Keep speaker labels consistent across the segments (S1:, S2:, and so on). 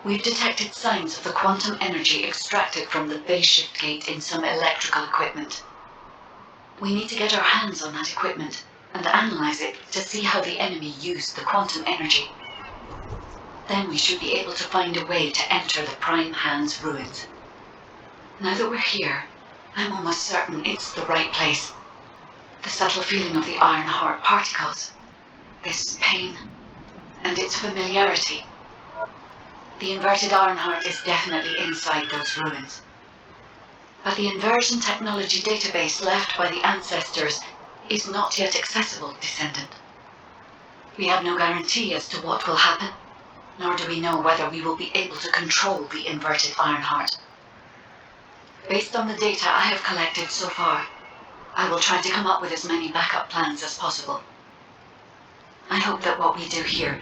S1: We've detected signs of the quantum energy extracted from the phase shift gate in some electrical equipment. We need to get our hands on that equipment and analyze it to see how the enemy used the quantum energy. Then we should be able to find a way to enter the Prime Hand's ruins. Now that we're here, I'm almost certain it's the right place. The subtle feeling of the Iron Heart particles, this pain, and its familiarity. The inverted Ironheart is definitely inside those ruins. But the inversion technology database left by the ancestors is not yet accessible, Descendant. We have no guarantee as to what will happen, nor do we know whether we will be able to control the inverted Ironheart. Based on the data I have collected so far, I will try to come up with as many backup plans as possible. I hope that what we do here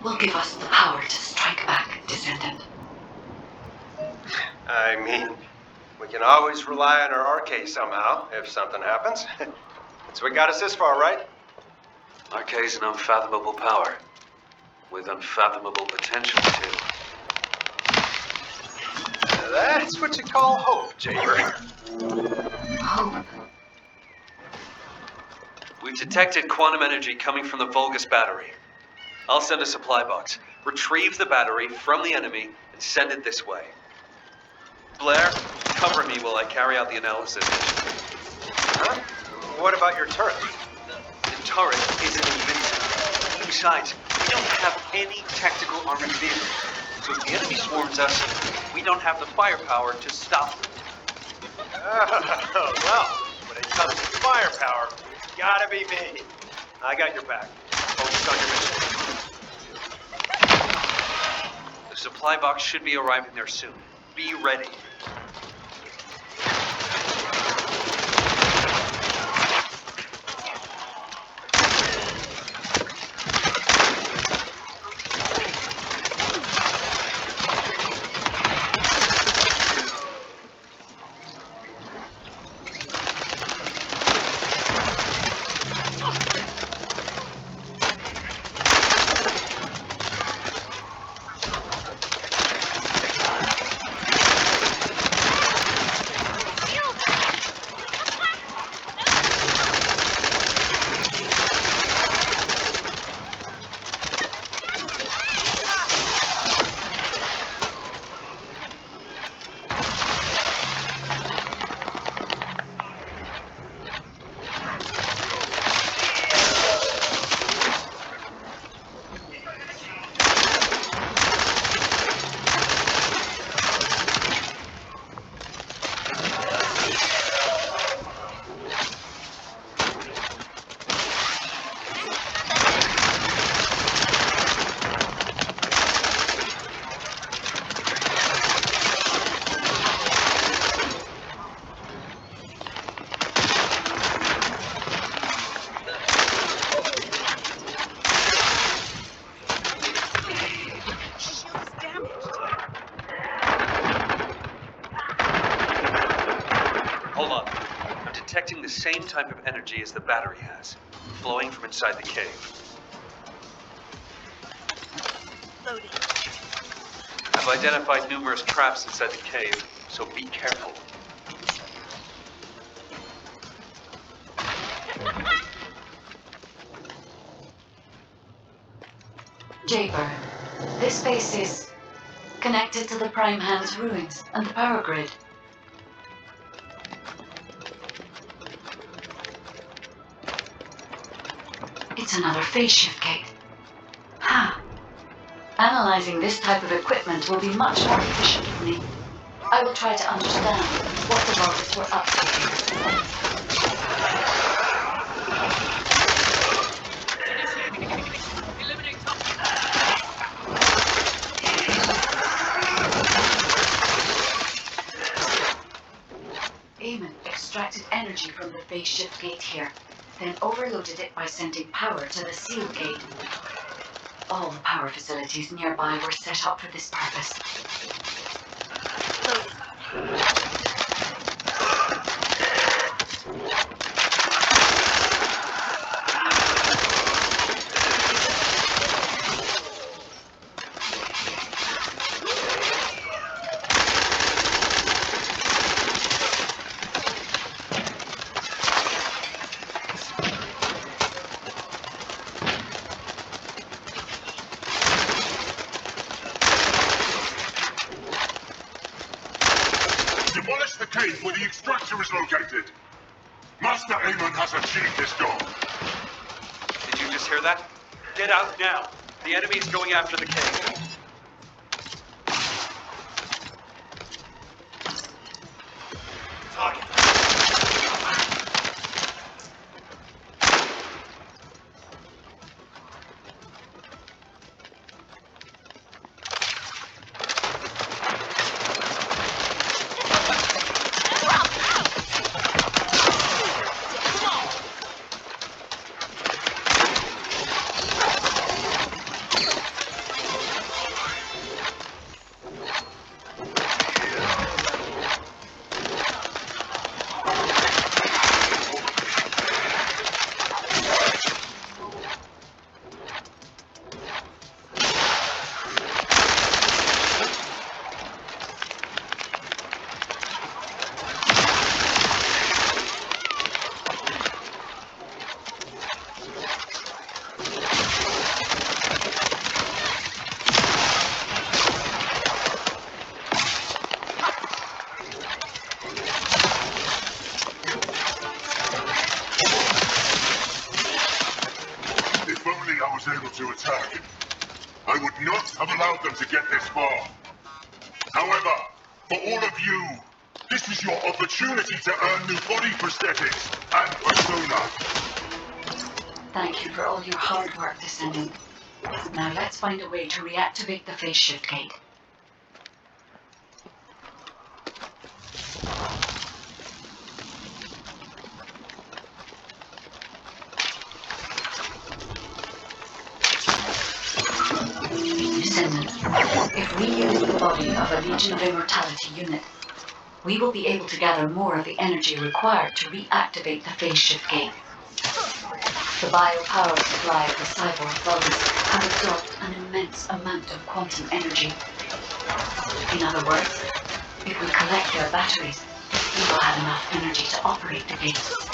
S1: will give us the power to strike back, Descendant.
S2: I mean, we can always rely on our RK somehow, if something happens. That's what got us this far, right?
S3: RK's an unfathomable power, with unfathomable potential, too.
S2: That's what you call hope, Jaber.
S1: Hope.
S3: We've detected quantum energy coming from the Vulgus battery. I'll send a supply box. Retrieve the battery from the enemy and send it this way. Blair, cover me while I carry out the analysis.
S2: Huh? What about your turret?
S3: The turret isn't invincible. Besides, we don't have any tactical armored vehicles. So if the enemy swarms us, we don't have the firepower to stop them.
S2: Oh, well, when it comes to firepower, it's gotta be me. I got your back. Focus on your mission.
S3: The supply box should be arriving there soon. Be ready. Hold on. I'm detecting the same type of energy as the battery has, flowing from inside the cave.
S4: Loading.
S3: I've identified numerous traps inside the cave, so be careful.
S1: Jaybird, this base is connected to the Prime Hand's ruins and the power grid. It's another phase shift gate. Ha! Analyzing this type of equipment will be much more efficient for me. I will try to understand what the Vulgus were up to here. Eamon extracted energy from the phase shift gate here, then overloaded it by sending power to the seal gate. All the power facilities nearby were set up for this purpose.
S4: Demolish the cave where the extractor is located. Master Amon has achieved his goal.
S3: Did you just hear that? Get out now. The enemy is going after the cave.
S4: If only I was able to attack, I would not have allowed them to get this far. However, for all of you, this is your opportunity to earn new body prosthetics and persona.
S1: Thank you for all your hard work, Descendant. Now let's find a way to reactivate the phase shift gate. Descendant, if we use the body of a Legion of Immortality unit, we will be able to gather more of the energy required to reactivate the phase shift gate. The biopower supply of the cyborg Vulgus has absorbed an immense amount of quantum energy. In other words, if we collect their batteries, we will have enough energy to operate the gates.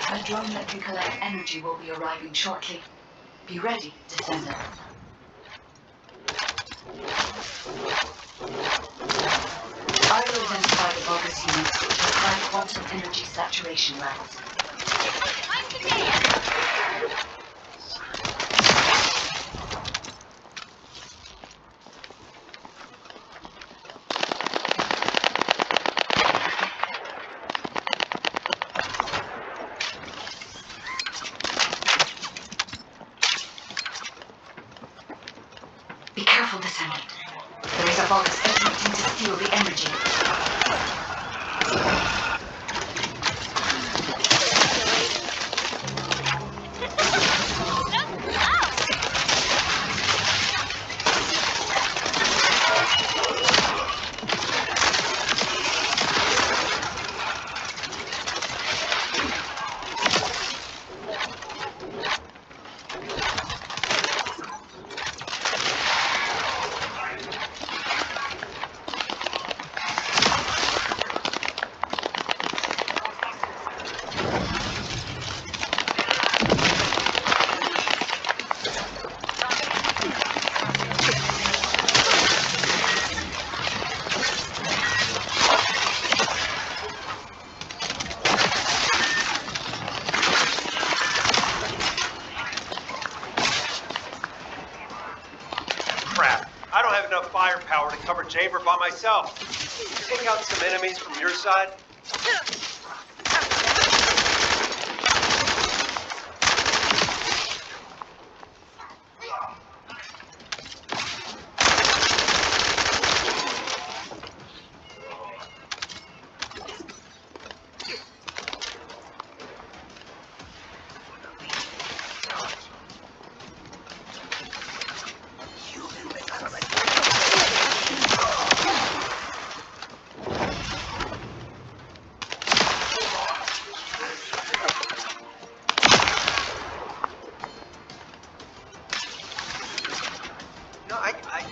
S1: A drone that can collect energy will be arriving shortly. Be ready, Descendant. I will identify the Vulgus units with high quantum energy saturation levels. Be careful, Descendant. There is a Vulgus attempting to steal the energy.
S2: crap. I don't have enough firepower to cover Chamber by myself. Take out some enemies from your side.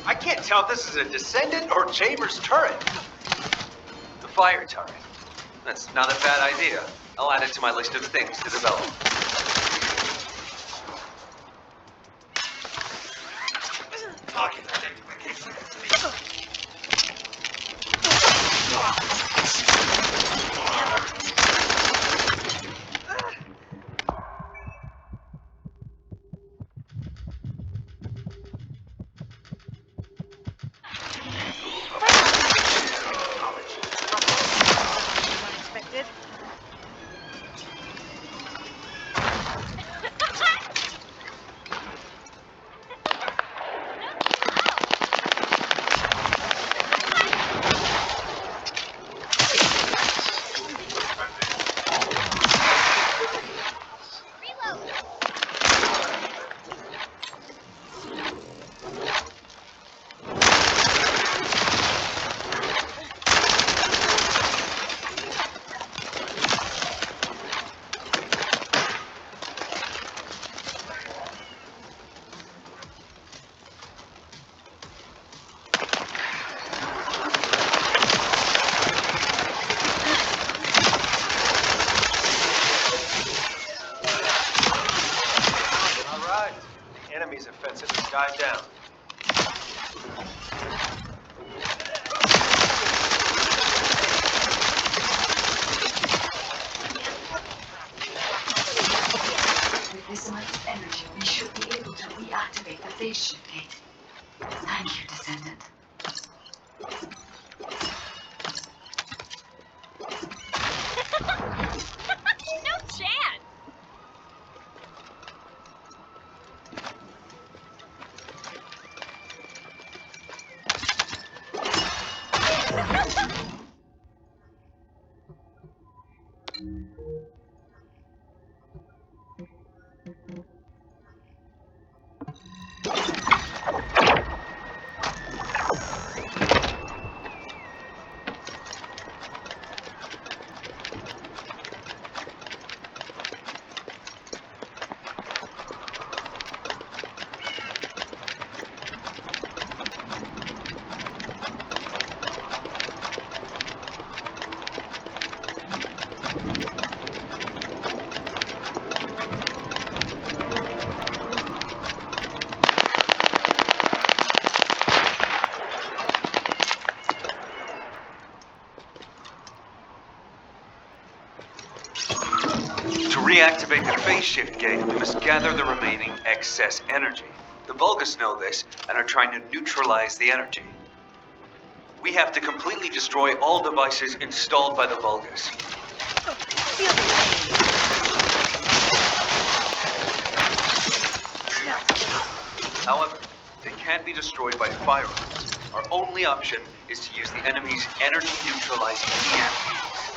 S2: I can't tell if this is a Descendant or Chambers turret.
S3: The fire turret. That's not a bad idea. I'll add it to my list of things to develop.
S5: Unexpected.
S2: All right. The enemy's offensive has died down.
S1: With this amount of energy, we should be able to reactivate the phase shift gate. Thank you, Descendant.
S5: No chance!
S3: To reactivate the phase shift gate, we must gather the remaining excess energy. The Vulgus know this and are trying to neutralize the energy. We have to completely destroy all devices installed by the Vulgus.
S5: Feel the pain.
S3: However, they can't be destroyed by firearms. Our only option is to use the enemy's energy-neutralizing EMPs.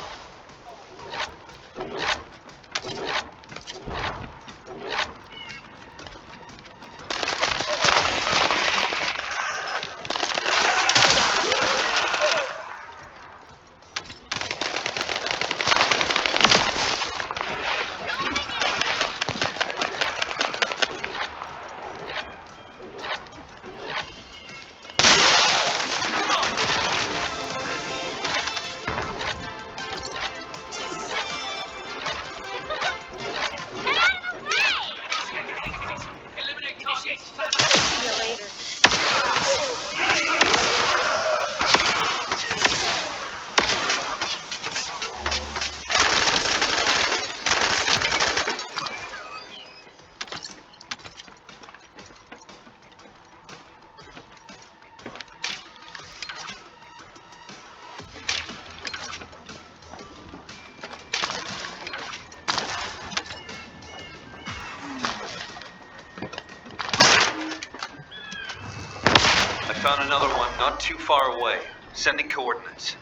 S3: found another one not too far away. Sending coordinates.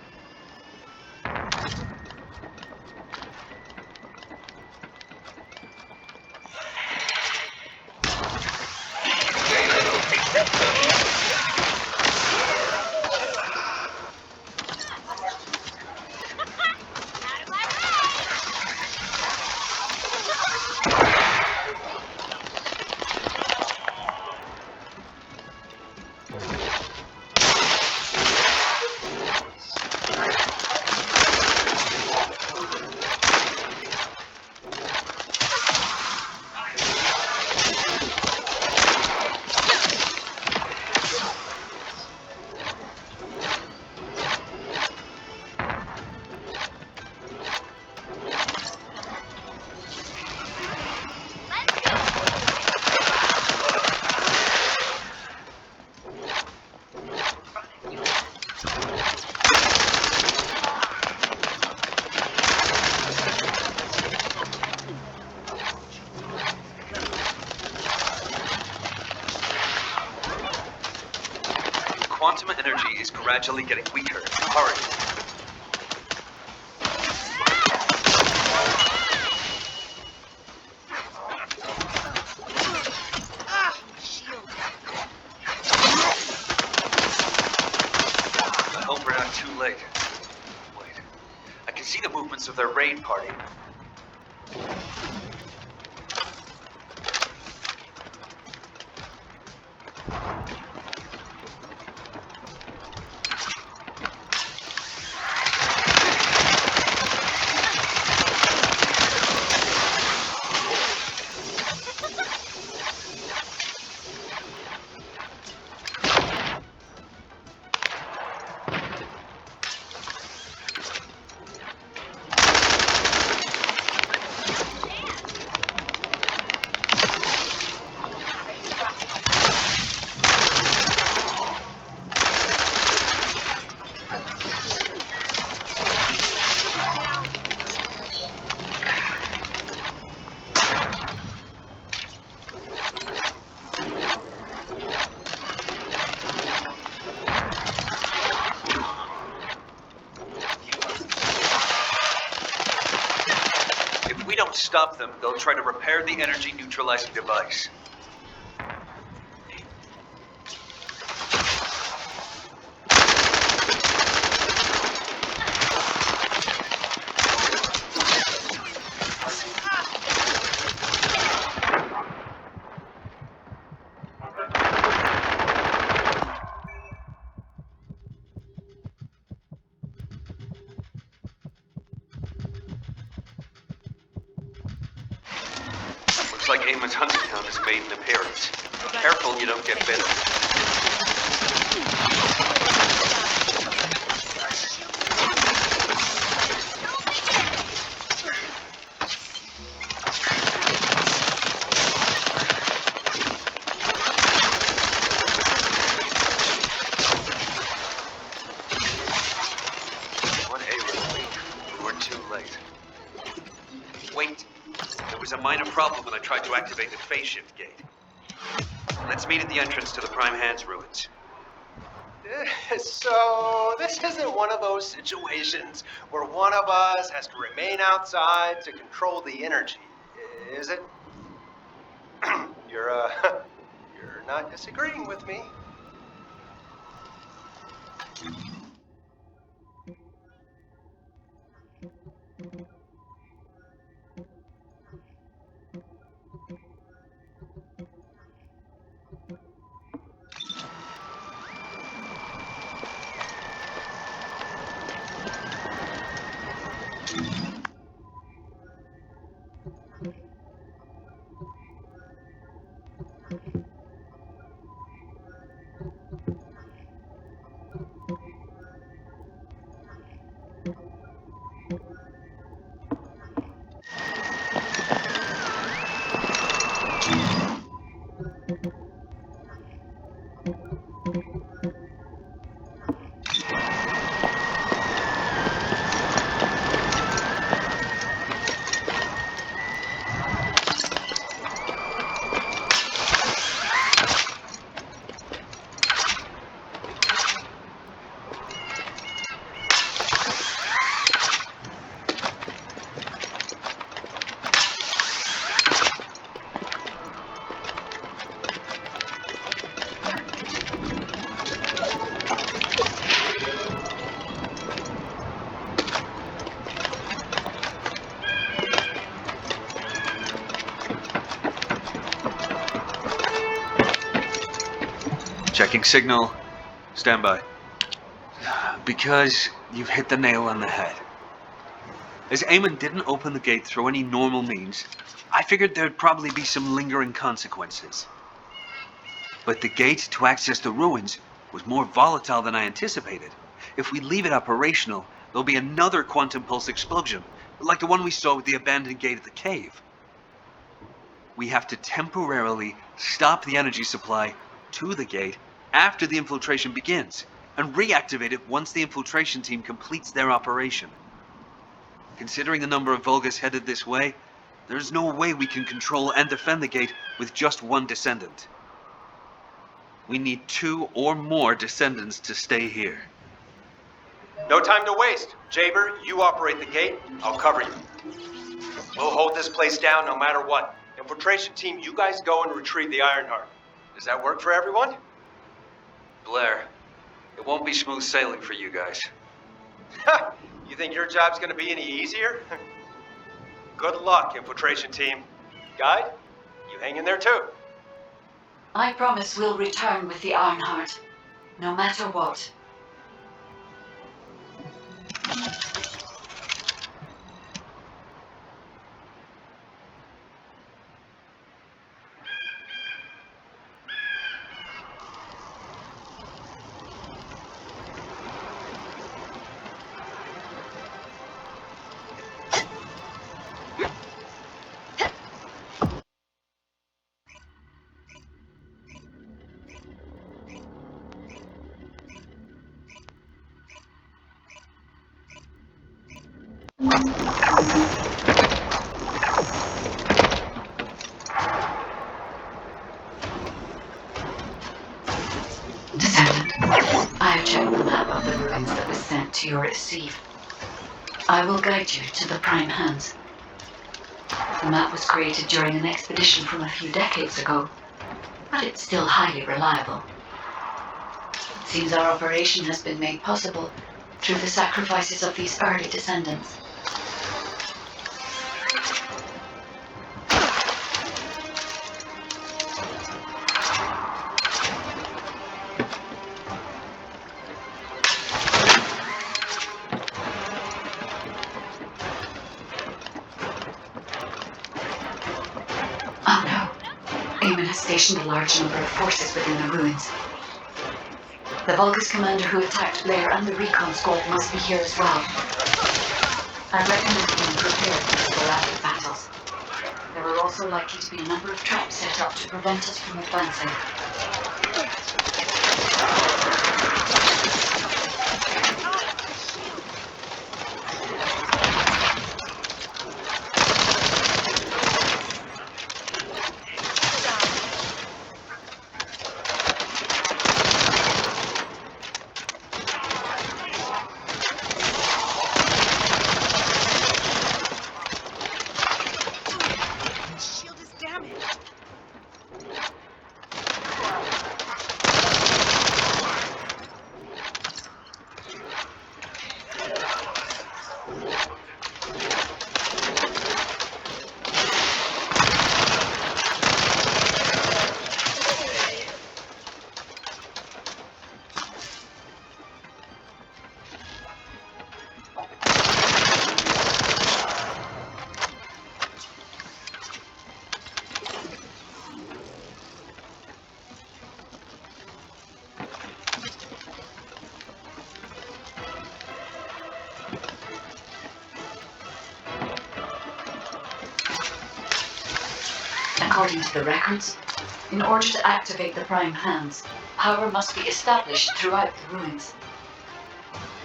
S3: Quantum energy is gradually getting weaker. Hurry. I hope we're not too late. Wait. I can see the movements of their raid party. If we don't stop them, they'll try to repair the energy neutralizing device. Looks like Eamon's hunting hound has made an appearance. Be careful you don't get bitten. What a relief. We're too late. Wait. There was a minor problem when I tried to activate the phase shift gate. Let's meet at the entrance to the Prime Hands ruins.
S2: So, this isn't one of those situations where one of us has to remain outside to control the energy, is it? You're not disagreeing with me.
S3: Checking signal. Stand by. Because you've hit the nail on the head. As Eamon didn't open the gate through any normal means, I figured there'd probably be some lingering consequences. But the gate to access the ruins was more volatile than I anticipated. If we leave it operational, there'll be another quantum pulse explosion, like the one we saw with the abandoned gate at the cave. We have to temporarily stop the energy supply to the gate after the infiltration begins, and reactivate it once the infiltration team completes their operation. Considering the number of Vulgus headed this way, there's no way we can control and defend the gate with just one Descendant. We need 2 or more Descendants to stay here.
S2: No time to waste. Jaber, you operate the gate. I'll cover you. We'll hold this place down no matter what. Infiltration team, you guys go and retrieve the Ironheart. Does that work for everyone?
S3: Blair, it won't be smooth sailing for you guys.
S2: Ha! You think your job's gonna be any easier? Good luck, infiltration team. Guide, you hang in there too.
S1: I promise we'll return with the Ironheart, no matter what. Descendant, I have checked the map of the ruins that was sent to your receive. I will guide you to the Prime Hands. The map was created during an expedition from a few decades ago, but it's still highly reliable. It seems our operation has been made possible through the sacrifices of these early Descendants. Oh no. Eamon has stationed a large number of forces within the ruins. The Vulgus commander who attacked Blair and the recon squad must be here as well. I recommend being prepared for sporadic battles. There are also likely to be a number of traps set up to prevent us from advancing.
S5: Shield is damaged.
S1: According to the records, in order to activate the Prime Hands, power must be established throughout the ruins.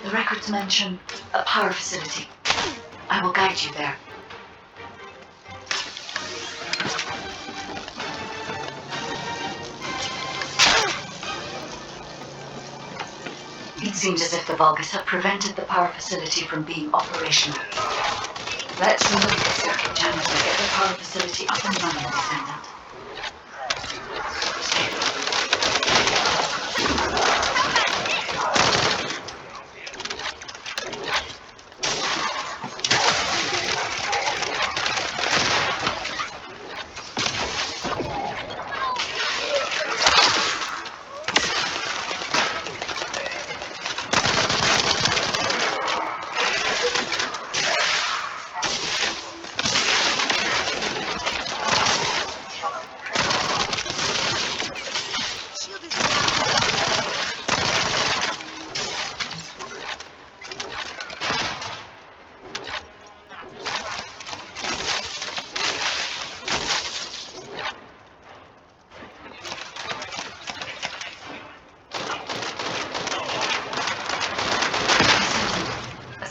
S1: The records mention a power facility. I will guide you there. It seems as if the Vulgus have prevented the power facility from being operational. Let's remove the circuit channel to get the power facility up and running, Descendant.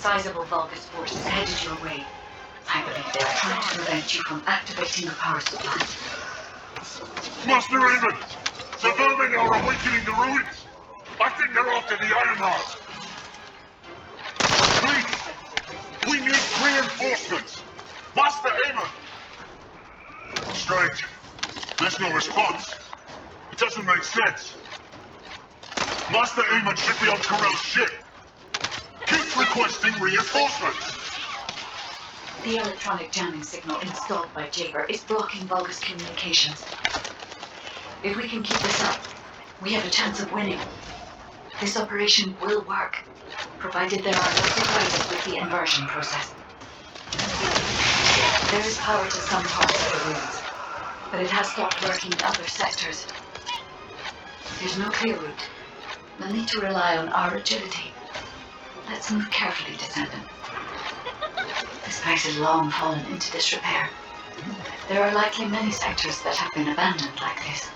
S1: sizable Vulgus force is headed your way. I believe they are trying to prevent you from activating the power supply.
S4: Master Raven! The vermin are awakening the ruins! I think they're after the Ironheart! Please! We need reinforcements! Master Aemon! Strange. There's no response. It doesn't make sense. Master Aemon should be on Corell's ship. Keep requesting reinforcements!
S1: The electronic jamming signal installed by Jaber is blocking Vulgus communications. If we can keep this up, we have a chance of winning. This operation will work, provided there are no surprises with the inversion process. There is power to some parts of the ruins, but it has stopped working in other sectors. There's no clear route. We'll need to rely on our agility. Let's move carefully, Descendant. This place has long fallen into disrepair. There are likely many sectors that have been abandoned like this.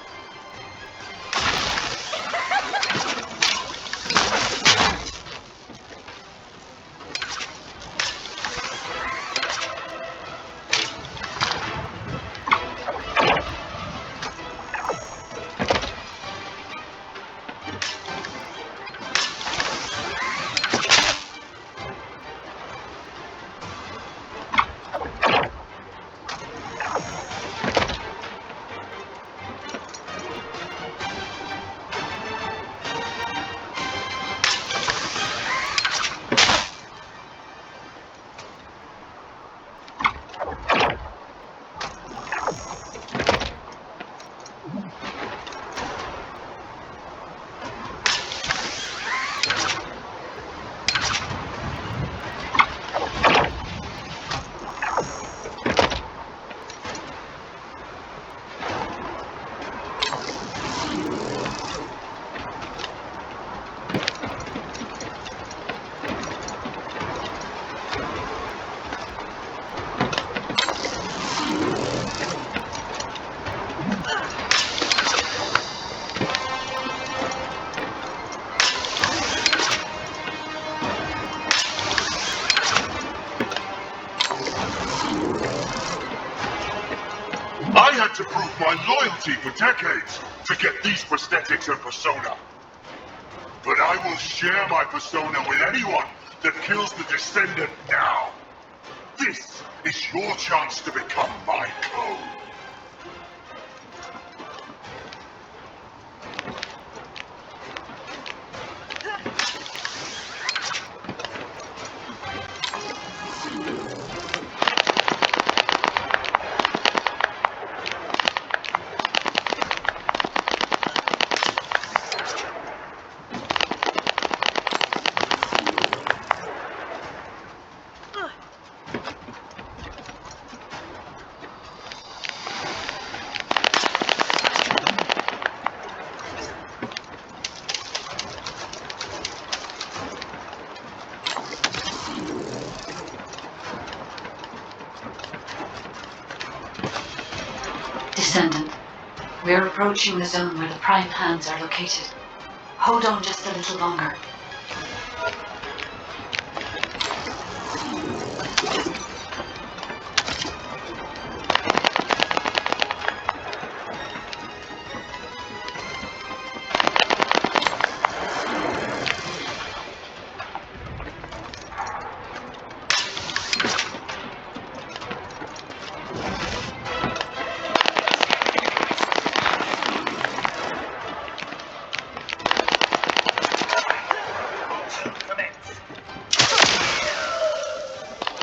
S4: I had to prove my loyalty for decades to get these prosthetics and persona. But I will share my persona with anyone that kills the Descendant now. This is your chance to become my clone.
S1: Descendant, we're approaching the zone where the prime hands are located. Hold on just a little longer.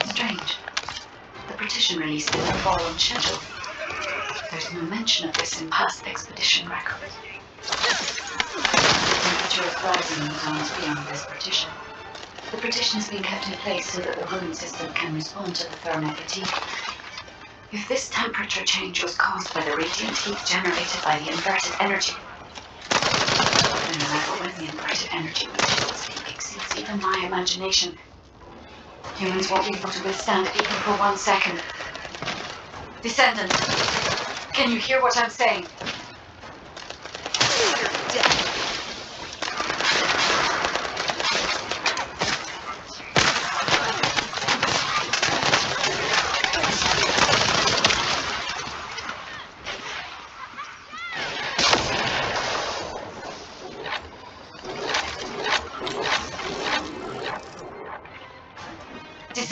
S1: Strange. The partition release didn't fall on schedule. There's no mention of this in past expedition records. The temperature is rising in the zones beyond this partition. The partition has been kept in place so that the ruin system can respond to the thermal fatigue. If this temperature change was caused by the radiant heat generated by the inverted energy, then no matter when the inverted energy reaches its peak exceeds even my imagination, humans won't be able to withstand it even for 1 second. Descendant, can you hear what I'm saying?
S5: You're dead.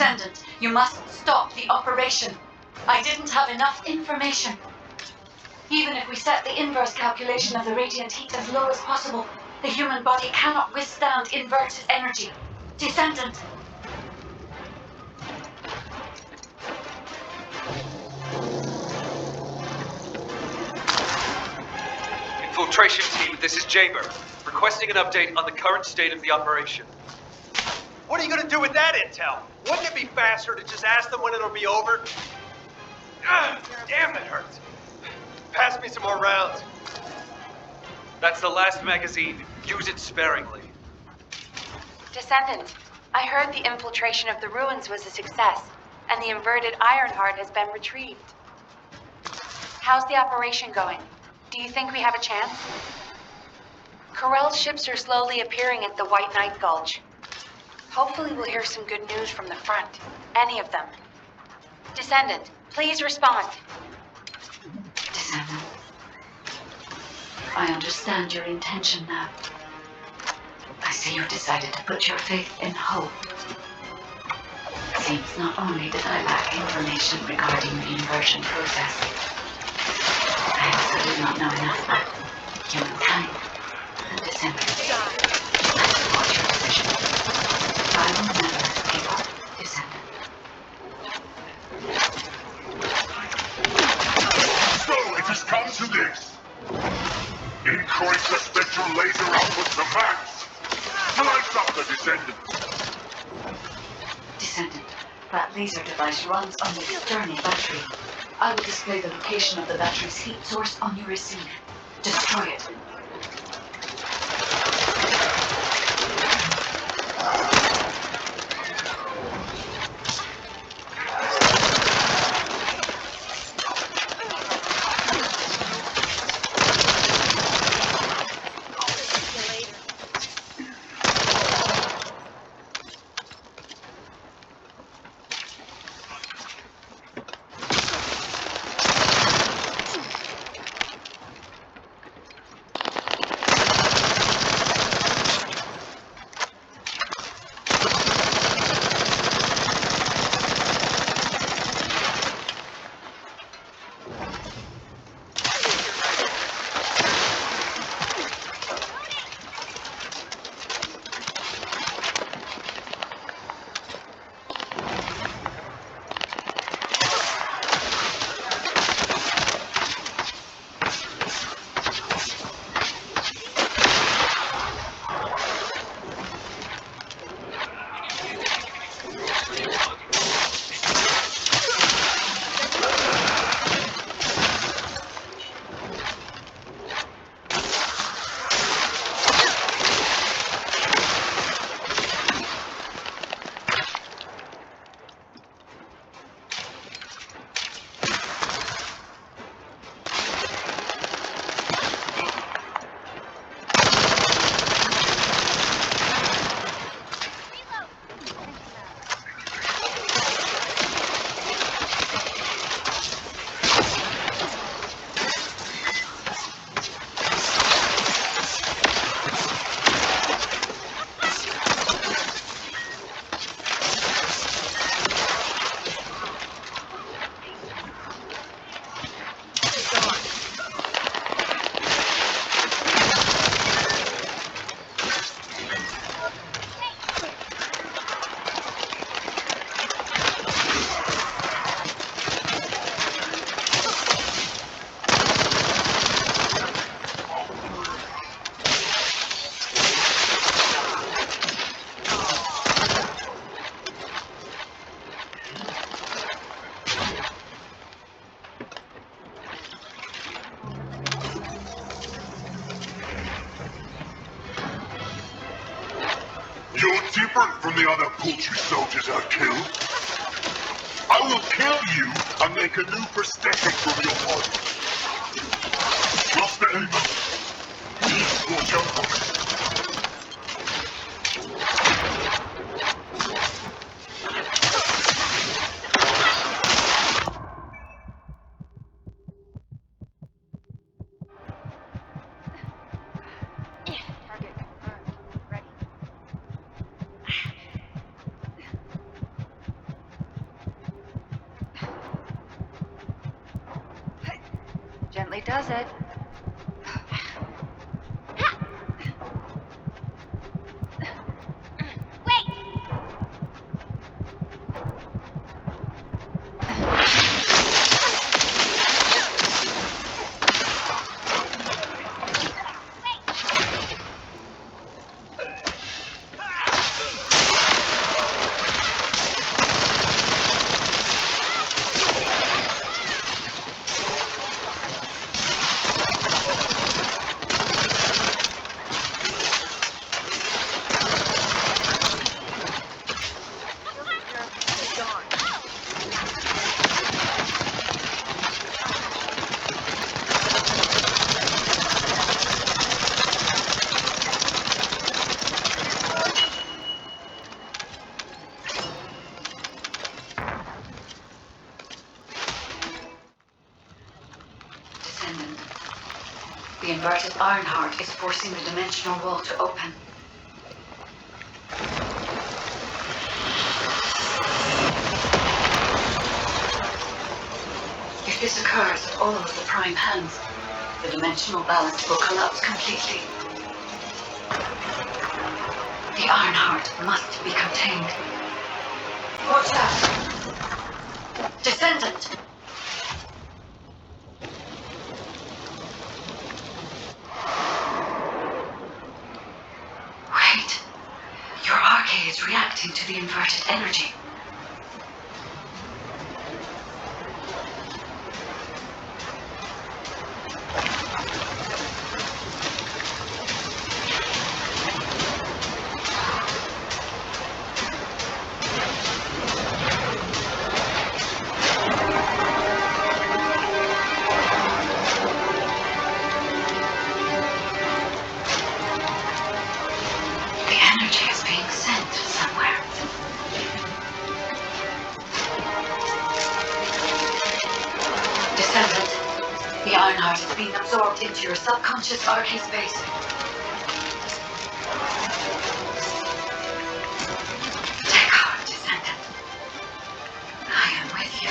S1: Descendant, you must stop the operation. I didn't have enough information. Even if we set the inverse calculation of the radiant heat as low as possible, the human body cannot withstand inverted energy. Descendant!
S3: Infiltration team, this is Jaber, requesting an update on the current state of the operation.
S2: What are you gonna do with that intel? Wouldn't it be faster to just ask them when it'll be over? Damn, it hurts. Pass me some more rounds.
S3: That's the last magazine. Use it sparingly.
S6: Descendant, I heard the infiltration of the ruins was a success, and the inverted Ironheart has been retrieved. How's the operation going? Do you think we have a chance? Corell's ships are slowly appearing at the White Knight Gulch. Hopefully we'll hear some good news from the front. Any of them. Descendant, please respond.
S1: Descendant. I understand your intention now. I see you've decided to put your faith in hope. Seems not only did I lack information regarding the inversion process, I also did not know enough about humankind and Descendant. I support your decision. I will never give up, Descendant.
S4: So it has come to this. Increase the spectral laser output to max. Slice up the Descendants.
S1: Descendant, that laser device runs on the external battery. I will display the location of the battery's heat source on your receive. Destroy it.
S4: You're different from the other poultry soldiers I killed. I will kill you and make a new prosthetic from your body. Trust the element. Will jump on it.
S6: Target confirmed. Ready. way does it.
S1: Descendant. The inverted Ironheart is forcing the dimensional wall to open. If this occurs at all of the prime hands, the dimensional balance will collapse completely. The Ironheart must be contained. Watch out! Descendant! Wait. Your arcade is reacting to the inverted energy. The energy is being sent somewhere. Descendant, the Ironheart is being absorbed into your subconscious arcade space. Take heart, Descendant. I am with you.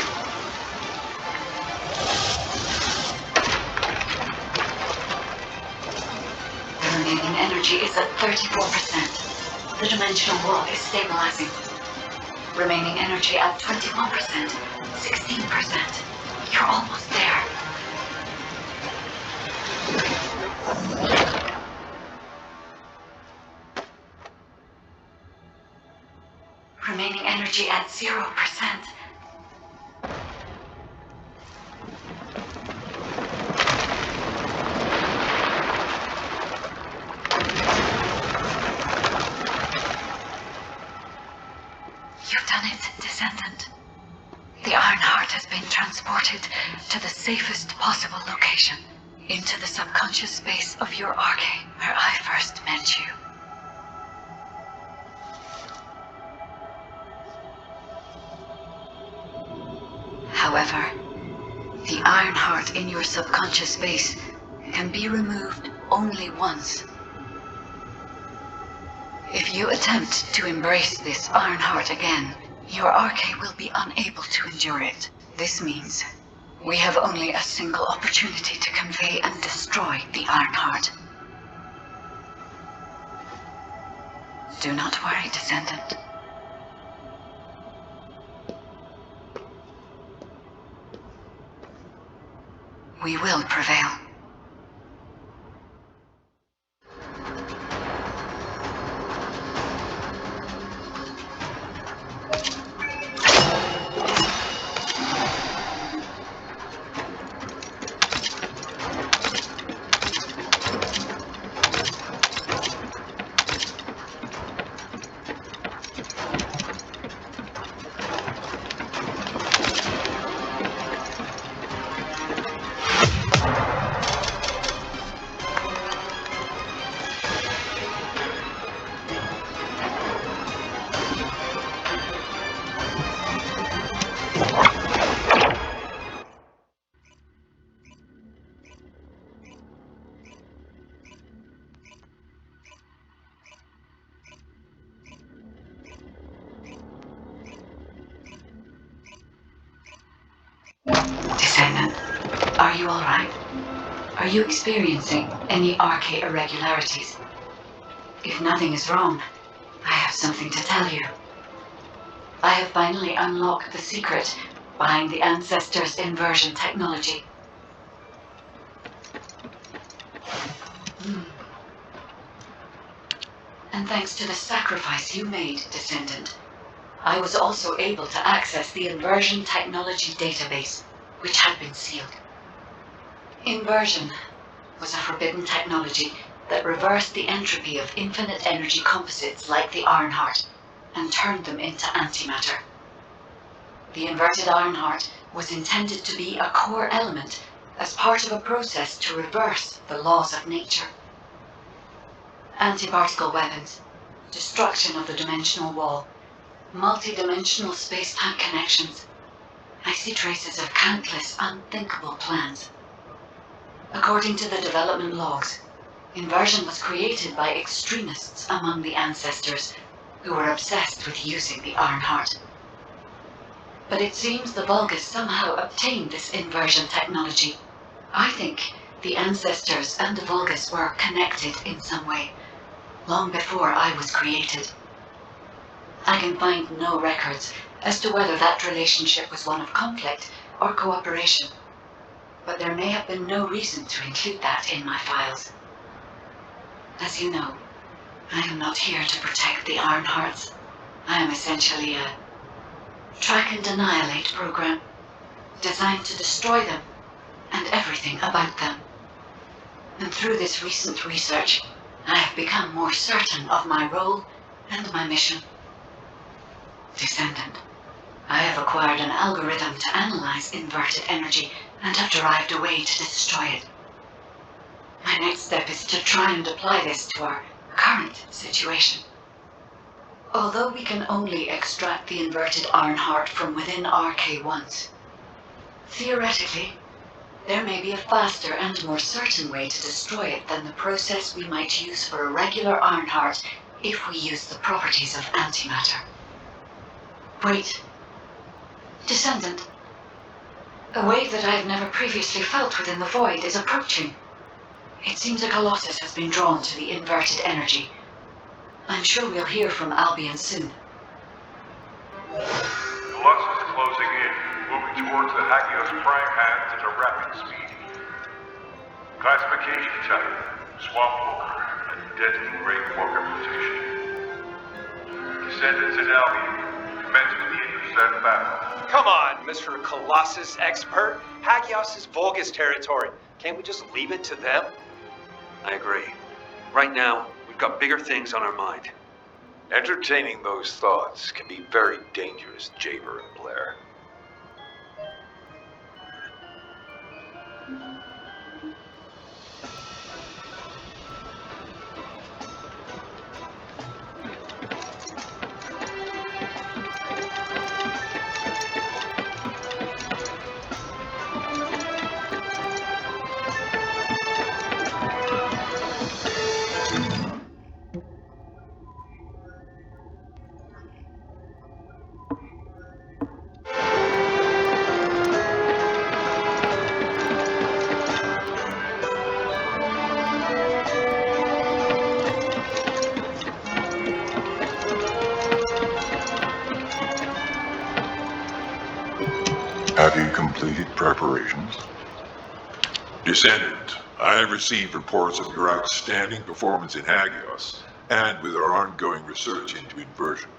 S1: The remaining energy is at 34%. The dimensional wall is stabilizing. Remaining energy at 21%, 16%. You're almost there. Remaining energy at 0%. You've done it, Descendant. The Ironheart has been transported to the safest possible location, into the subconscious space of your arcade, where I first met you. However, the Ironheart in your subconscious space can be removed only once. If you attempt to embrace this Ironheart again, your arcade will be unable to endure it. This means we have only a single opportunity to convey and destroy the Ironheart. Do not worry, Descendant. We will prevail. Descendant, are you all right? Are you experiencing any RK irregularities? If nothing is wrong, I have something to tell you. I have finally unlocked the secret behind the Ancestors' inversion technology. And thanks to the sacrifice you made, Descendant, I was also able to access the inversion technology database, which had been sealed. Inversion was a forbidden technology that reversed the entropy of infinite energy composites like the Ironheart and turned them into antimatter. The inverted Ironheart was intended to be a core element as part of a process to reverse the laws of nature. Anti-particle weapons, destruction of the dimensional wall, multi-dimensional space-time connections. I see traces of countless unthinkable plans. According to the development logs, inversion was created by extremists among the Ancestors who were obsessed with using the Ironheart. But it seems the Vulgus somehow obtained this inversion technology. I think the Ancestors and the Vulgus were connected in some way, long before I was created. I can find no records as to whether that relationship was one of conflict or cooperation, but there may have been no reason to include that in my files. As you know, I am not here to protect the Ironhearts. I am essentially a track and annihilate program, designed to destroy them and everything about them. And through this recent research, I have become more certain of my role and my mission. Descendant, I have acquired an algorithm to analyze inverted energy and have derived a way to destroy it. My next step is to try and apply this to our current situation. Although we can only extract the inverted Ironheart from within RK once, theoretically, there may be a faster and more certain way to destroy it than the process we might use for a regular Ironheart if we use the properties of antimatter. Wait. Descendant. A wave that I have never previously felt within the void is approaching. It seems a Colossus has been drawn to the inverted energy. I'm sure we'll hear from Albion soon.
S7: Colossus is closing in, moving towards the Hagios prime hands at a rapid speed. Classification type, Swamp Walker, a deadly Great Walker mutation. Descendants in Albion, commencing the intercept battle.
S2: Come on, Mr. Colossus expert. Hagios is Vulgus territory. Can't we just leave it to them?
S3: I agree. Right now, we've got bigger things on our mind.
S7: Entertaining those thoughts can be very dangerous, Jaber and Blair.
S4: Have you completed preparations? Descendant, I have received reports of your outstanding performance in Hagios, and with our ongoing research into inversion.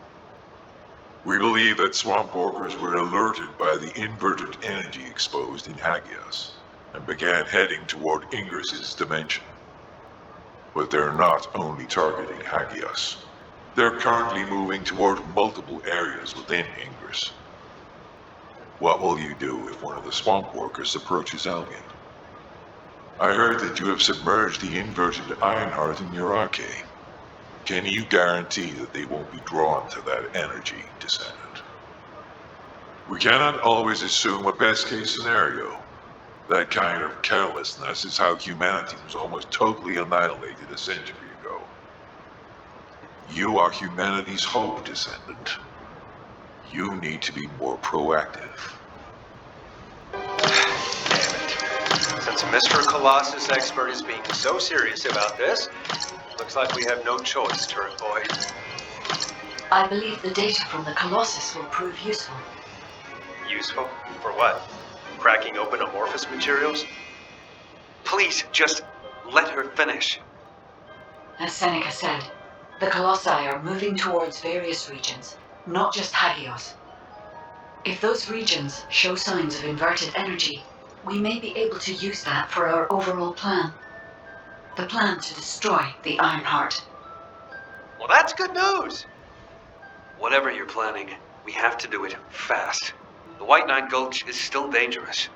S4: We believe that swamp walkers were alerted by the inverted energy exposed in Hagios, and began heading toward Ingris's dimension. But they're not only targeting Hagios. They're currently moving toward multiple areas within Ingris. What will you do if one of the swamp walkers approaches Albion? I heard that you have submerged the inverted Ironheart in your arcade. Can you guarantee that they won't be drawn to that energy, Descendant? We cannot always assume a best-case scenario. That kind of carelessness is how humanity was almost totally annihilated a century ago. You are humanity's hope, Descendant. You need to be more proactive.
S2: Damn it. Since Mr. Colossus Expert is being so serious about this, looks like we have no choice, Turret Boy.
S1: I believe the data from the Colossus will prove useful.
S2: Useful? For what? Cracking open amorphous materials?
S3: Please, just let her finish.
S1: As Seneca said, the Colossi are moving towards various regions, not just Hagios. If those regions show signs of inverted energy, we may be able to use that for our overall plan. The plan to destroy the Ironheart.
S2: Well, that's good news!
S3: Whatever you're planning, we have to do it fast. The White Knight Gulch is still dangerous.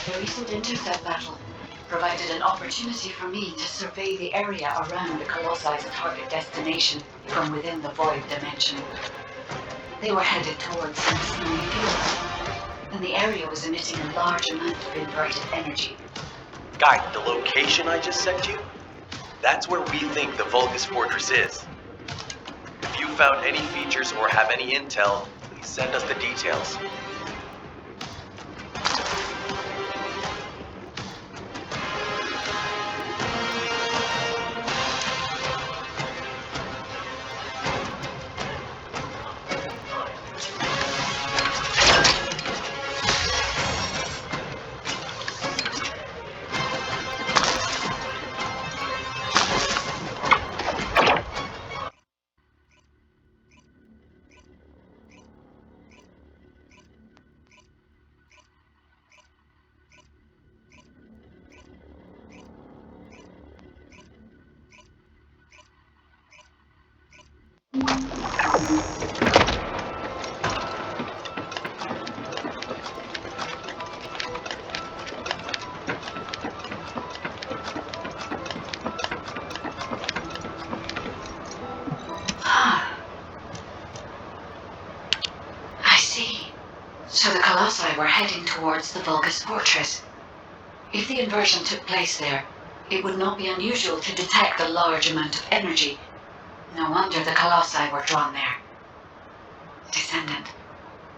S1: The recent intercept battle provided an opportunity for me to survey the area around the Colossi's target destination from within the void dimension. They were headed towards some snowy fields, and the area was emitting a large amount of inverted energy.
S8: Guy, the location I just sent you? That's where we think the Vulgus Fortress is. If you found any features or have any intel, please send us the details.
S1: I see. So the Colossi were heading towards the Vulgus Fortress. If the inversion took place there, it would not be unusual to detect a large amount of energy. No wonder the Colossi were drawn there. Descendant,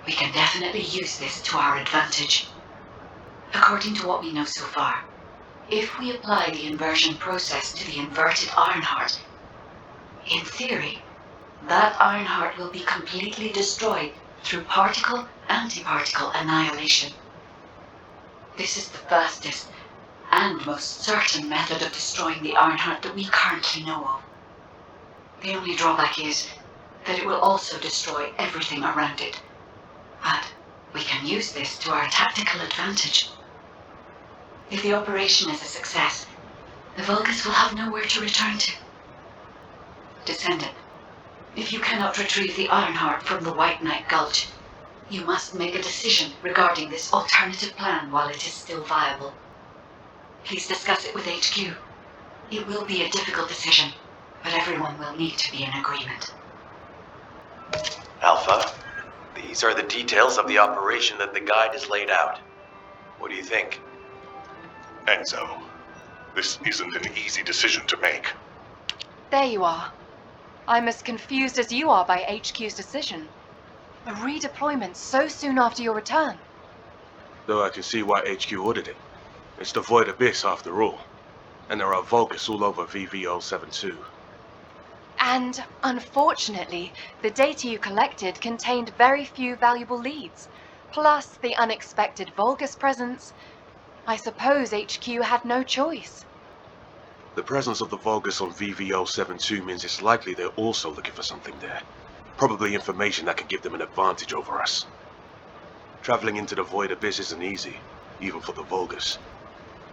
S1: we can definitely use this to our advantage. According to what we know so far, if we apply the inversion process to the inverted Ironheart, in theory, that Ironheart will be completely destroyed through particle-antiparticle annihilation. This is the fastest and most certain method of destroying the Ironheart that we currently know of. The only drawback is that it will also destroy everything around it. But we can use this to our tactical advantage. If the operation is a success, the Vulgus will have nowhere to return to. Descendant, if you cannot retrieve the Ironheart from the White Knight Gulch, you must make a decision regarding this alternative plan while it is still viable. Please discuss it with HQ. It will be a difficult decision, but everyone will need to be in agreement.
S8: Alpha, these are the details of the operation that the guide has laid out. What do you think?
S4: Enzo, this isn't an easy decision to make.
S6: There you are. I'm as confused as you are by HQ's decision. A redeployment so soon after your return.
S9: Though I can see why HQ ordered it. It's the Void Abyss after all. And there are Vulgus all over VV-072.
S6: And, unfortunately, the data you collected contained very few valuable leads. Plus the unexpected Vulgus presence. I suppose HQ had no choice.
S9: The presence of the Vulgus on VV-072 means it's likely they're also looking for something there. Probably information that could give them an advantage over us. Traveling into the Void Abyss isn't easy, even for the Vulgus.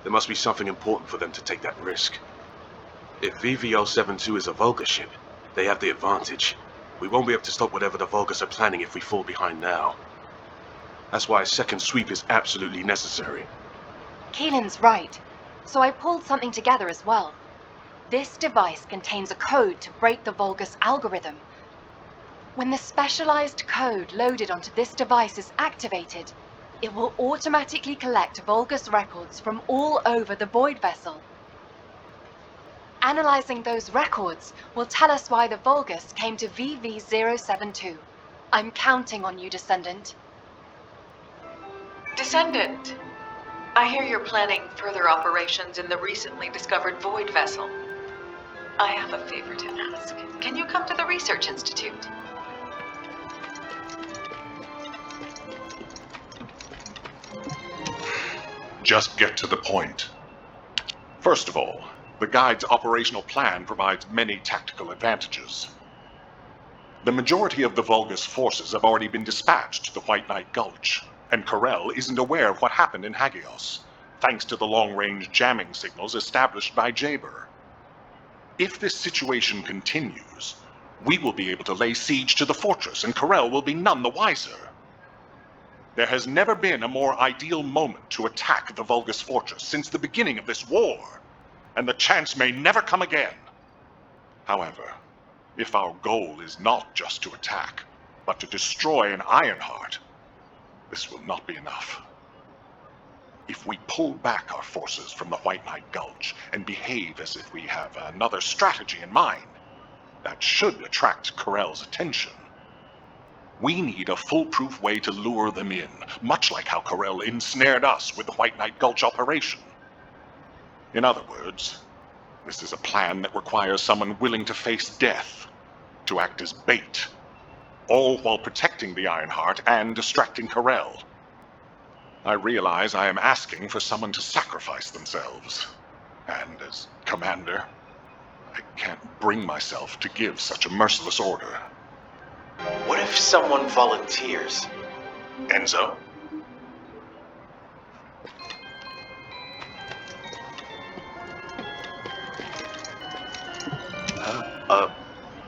S9: There must be something important for them to take that risk. If VV-072 is a Vulgus ship, they have the advantage. We won't be able to stop whatever the Vulgus are planning if we fall behind now. That's why a second sweep is absolutely necessary.
S6: Keelan's right. So I pulled something together as well. This device contains a code to break the Vulgus algorithm. When the specialized code loaded onto this device is activated, it will automatically collect Vulgus records from all over the Void Vessel. Analyzing those records will tell us why the Vulgus came to VV-072. I'm counting on you, Descendant.
S5: Descendant, I hear you're planning further operations in the recently discovered Void Vessel. I have a favor to ask. Can you come to the Research Institute?
S4: Just get to the point. First of all, the Guide's operational plan provides many tactical advantages. The majority of the Vulgus forces have already been dispatched to the White Knight Gulch, and Corell isn't aware of what happened in Hagios, thanks to the long-range jamming signals established by Jaber. If this situation continues, we will be able to lay siege to the fortress, and Corell will be none the wiser. There has never been a more ideal moment to attack the Vulgus fortress since the beginning of this war, and the chance may never come again. However, if our goal is not just to attack, but to destroy an Ironheart, this will not be enough. If we pull back our forces from the White Knight Gulch and behave as if we have another strategy in mind, that should attract Corell's attention. We need a foolproof way to lure them in, much like how Corell ensnared us with the White Knight Gulch operation. In other words, this is a plan that requires someone willing to face death, to act as bait, all while protecting the Ironheart and distracting Corell. I realize I am asking for someone to sacrifice themselves, and as commander, I can't bring myself to give such a merciless order.
S8: What if someone volunteers?
S4: Enzo?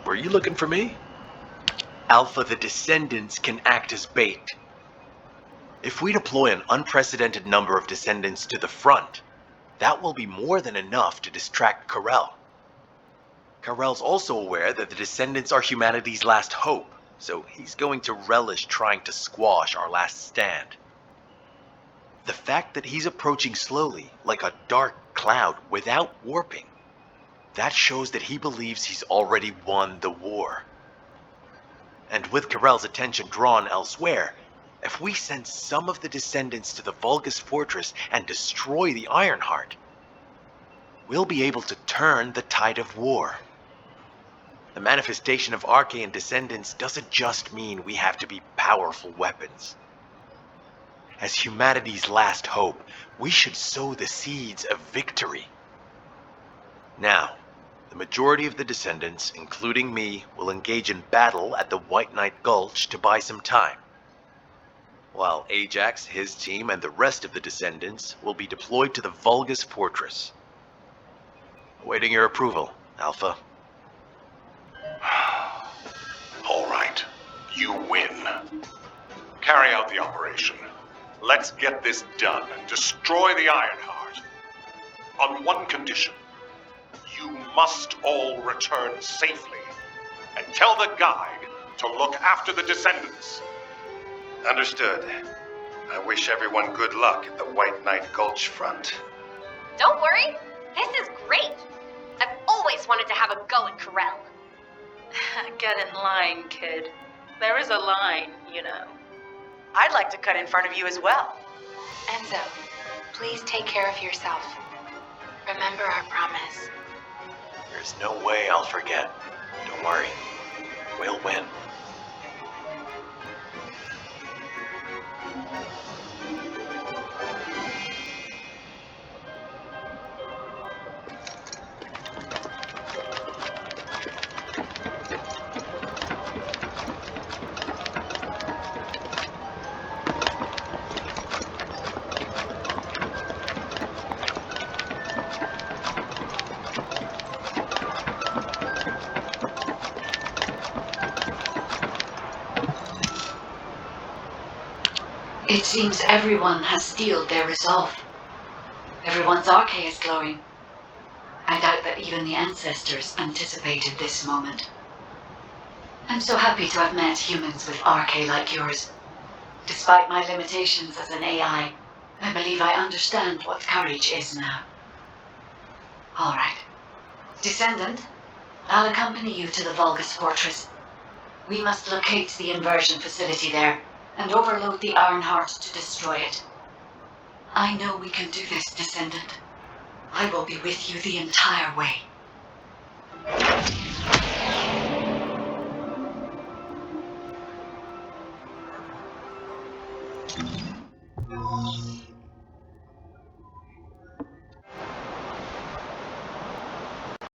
S8: Were you looking for me? Alpha, the Descendants can act as bait. If we deploy an unprecedented number of Descendants to the front, that will be more than enough to distract Corell. Corell's also aware that the Descendants are humanity's last hope, so he's going to relish trying to squash our last stand. The fact that he's approaching slowly, like a dark cloud without warping, that shows that he believes he's already won the war. And with Corell's attention drawn elsewhere, if we send some of the Descendants to the Vulgus fortress and destroy the Ironheart, we'll be able to turn the tide of war. The manifestation of Archaean Descendants doesn't just mean we have to be powerful weapons. As humanity's last hope, we should sow the seeds of victory. Now, the majority of the Descendants, including me, will engage in battle at the White Knight Gulch to buy some time, while Ajax, his team, and the rest of the Descendants will be deployed to the Vulgus fortress. Awaiting your approval, Alpha.
S4: All right, you win. Carry out the operation. Let's get this done and destroy the Ironheart. On one condition. you must all return safely. And tell the guide to look after the Descendants.
S2: Understood. I wish everyone good luck at the White Knight Gulch front.
S10: Don't worry, this is great. I've always wanted to have a go at Corel.
S5: Get in line, kid. There is a line, you know.
S11: I'd like to cut in front of you as well.
S6: Enzo, please take care of yourself. Remember our promise.
S8: There's no way I'll forget. Don't worry. We'll win.
S1: It seems everyone has steeled their resolve. Everyone's arche is glowing. I doubt that even the ancestors anticipated this moment. I'm so happy to have met humans with arche like yours. Despite my limitations as an AI, I believe I understand what courage is now. All right. Descendant, I'll accompany you to the Vulgus Fortress. We must locate the inversion facility there and overload the Ironheart to destroy it. I know we can do this, Descendant. I will be with you the entire way.